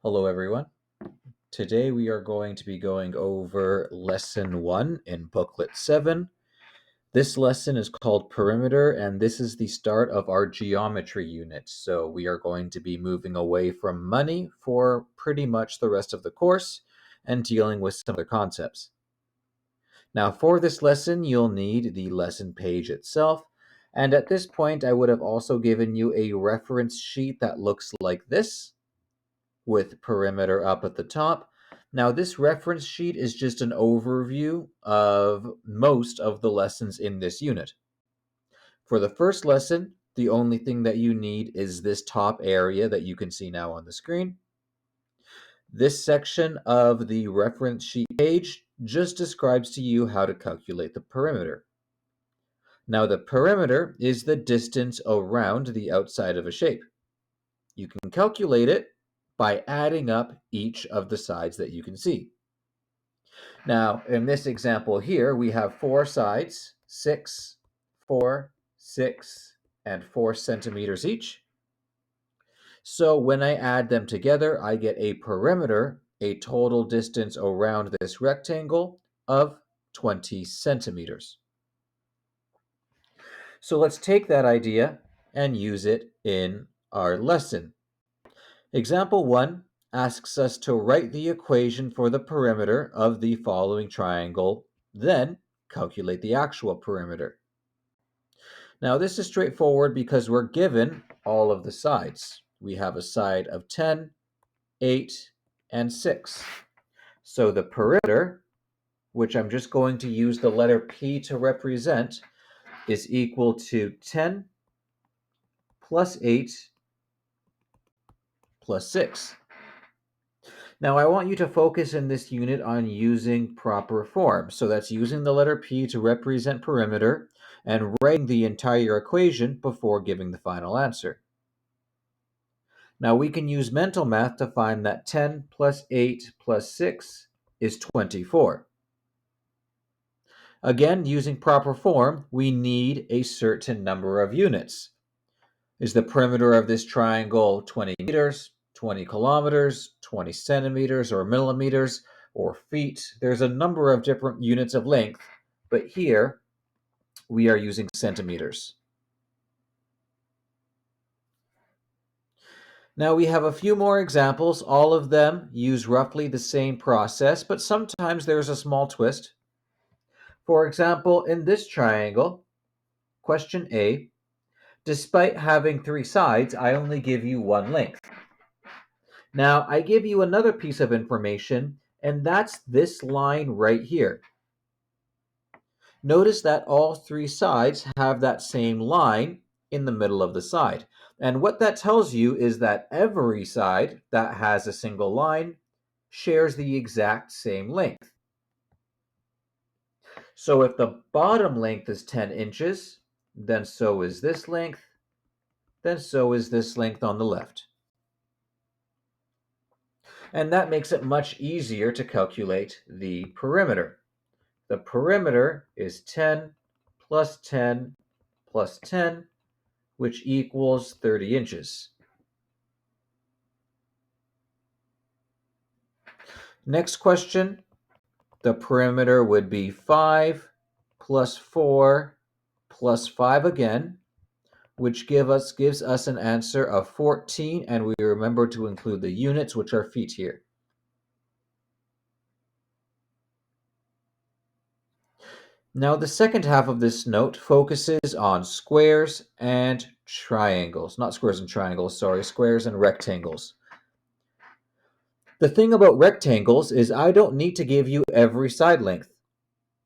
Hello, everyone. Today we are going to be going over Lesson 1 in Booklet 7. This lesson is called Perimeter, and this is the start of our geometry unit. So we are going to be moving away from money for pretty much the rest of the course and dealing with some other concepts. Now, for this lesson, you'll need the lesson page itself. And at this point, I would have also given you a reference sheet that looks like this, with perimeter up at the top. Now, this reference sheet is just an overview of most of the lessons in this unit. For the first lesson, the only thing that you need is this top area that you can see now on the screen. This section of the reference sheet page just describes to you how to calculate the perimeter. Now, the perimeter is the distance around the outside of a shape. You can calculate it by adding up each of the sides that you can see. Now, in this example here, we have 4 sides, 6, 4, 6, and 4 centimeters each. So when I add them together, I get a perimeter, a total distance around this rectangle of 20 centimeters. So let's take that idea and use it in our lesson. Example 1 asks us to write the equation for the perimeter of the following triangle, then calculate the actual perimeter. Now, this is straightforward because we're given all of the sides. We have a side of 10, 8, and 6. So the perimeter, which I'm just going to use the letter P to represent, is equal to 10 plus 8 plus 6. Now, I want you to focus in this unit on using proper form. So that's using the letter P to represent perimeter and writing the entire equation before giving the final answer. Now, we can use mental math to find that 10 plus 8 plus 6 is 24. Again, using proper form, we need a certain number of units. Is the perimeter of this triangle 20 meters, 20 kilometers, 20 centimeters, or millimeters, or feet? There's a number of different units of length, but here we are using centimeters. Now we have a few more examples. All of them use roughly the same process, but sometimes there's a small twist. For example, in this triangle, question A, despite having 3 sides, I only give you 1 length. Now, I give you another piece of information, and that's this line right here. Notice that all 3 sides have that same line in the middle of the side. And what that tells you is that every side that has a single line shares the exact same length. So if the bottom length is 10 inches, then so is this length, then so is this length on the left. And that makes it much easier to calculate the perimeter. The perimeter is 10 plus 10 plus 10, which equals 30 inches. Next question, the perimeter would be 5 plus 4 plus 5 again, which gives us an answer of 14, and we remember to include the units, which are feet here. Now, the second half of this note focuses on squares and triangles. Not squares and triangles, sorry, squares and rectangles. The thing about rectangles is I don't need to give you every side length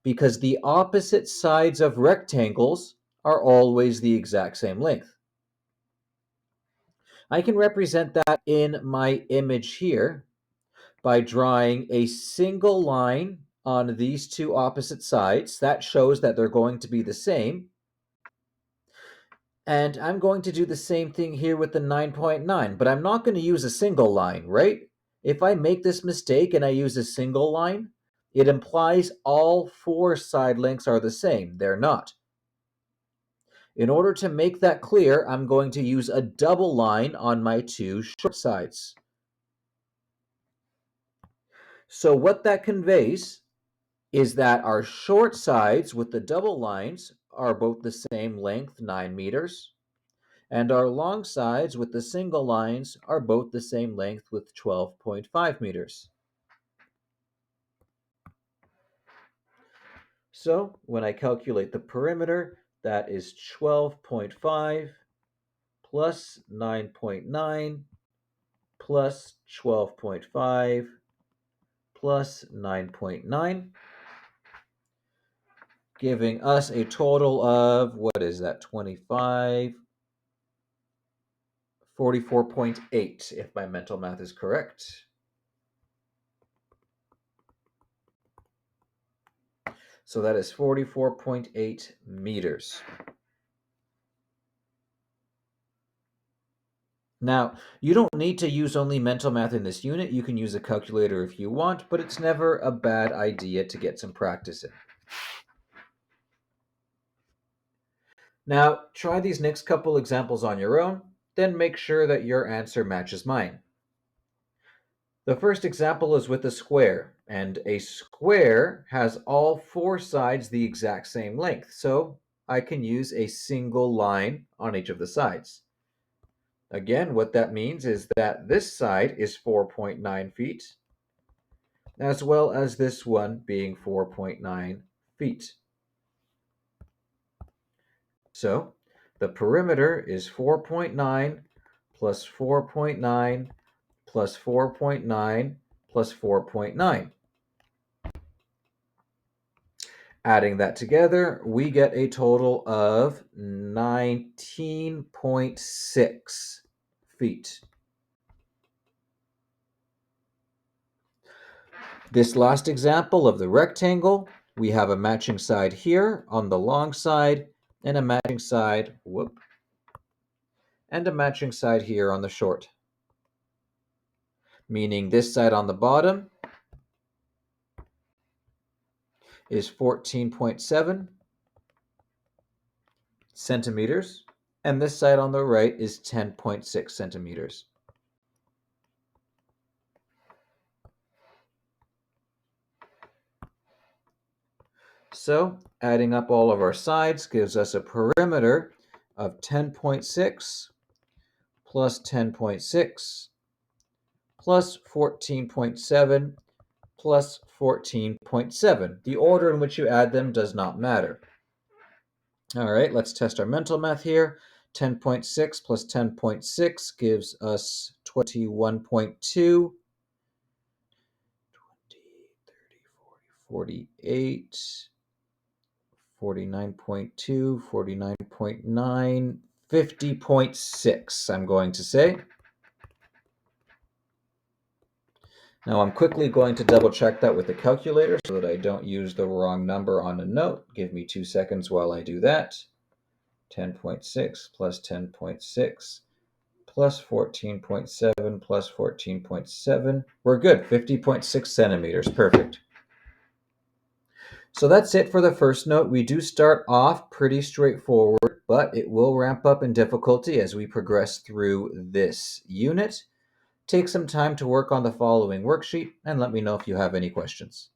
because the opposite sides of rectangles are always the exact same length. I can represent that in my image here by drawing a single line on these 2 opposite sides. That shows that they're going to be the same. And I'm going to do the same thing here with the 9.9, but I'm not going to use a single line, right? If I make this mistake and I use a single line, it implies all 4 side lengths are the same. They're not. In order to make that clear, I'm going to use a double line on my 2 short sides. So what that conveys is that our short sides with the double lines are both the same length, 9 meters, and our long sides with the single lines are both the same length with 12.5 meters. So when I calculate the perimeter, that is 12.5 plus 9.9 plus 12.5 plus 9.9, giving us a total of, what is that, 25, 44.8, if my mental math is correct. So that is 44.8 meters. Now, you don't need to use only mental math in this unit. You can use a calculator if you want, but it's never a bad idea to get some practice in. Now, try these next couple examples on your own, then make sure that your answer matches mine. The first example is with a square, and a square has all four sides the exact same length, so I can use a single line on each of the sides. Again, what that means is that this side is 4.9 feet, as well as this one being 4.9 feet. So the perimeter is 4.9 plus 4.9 plus 4.9 plus 4.9. Adding that together, we get a total of 19.6 feet. This last example of the rectangle, we have a matching side here on the long side and a matching side, and a matching side here on the short. Meaning this side on the bottom is 14.7 centimeters, and this side on the right is 10.6 centimeters. So adding up all of our sides gives us a perimeter of 10.6 plus 10.6 plus 14.7 plus 14.7. The order in which you add them does not matter. All right, let's test our mental math here. 10.6 plus 10.6 gives us 21.2. 48, 49.2, 49.9, 50.6, I'm going to say. Now I'm quickly going to double check that with the calculator so that I don't use the wrong number on a note. Give me 2 seconds while I do that. 10.6 plus 10.6 plus 14.7 plus 14.7. We're good, 50.6 centimeters, perfect. So that's it for the first note. We do start off pretty straightforward, but it will ramp up in difficulty as we progress through this unit. Take some time to work on the following worksheet and let me know if you have any questions.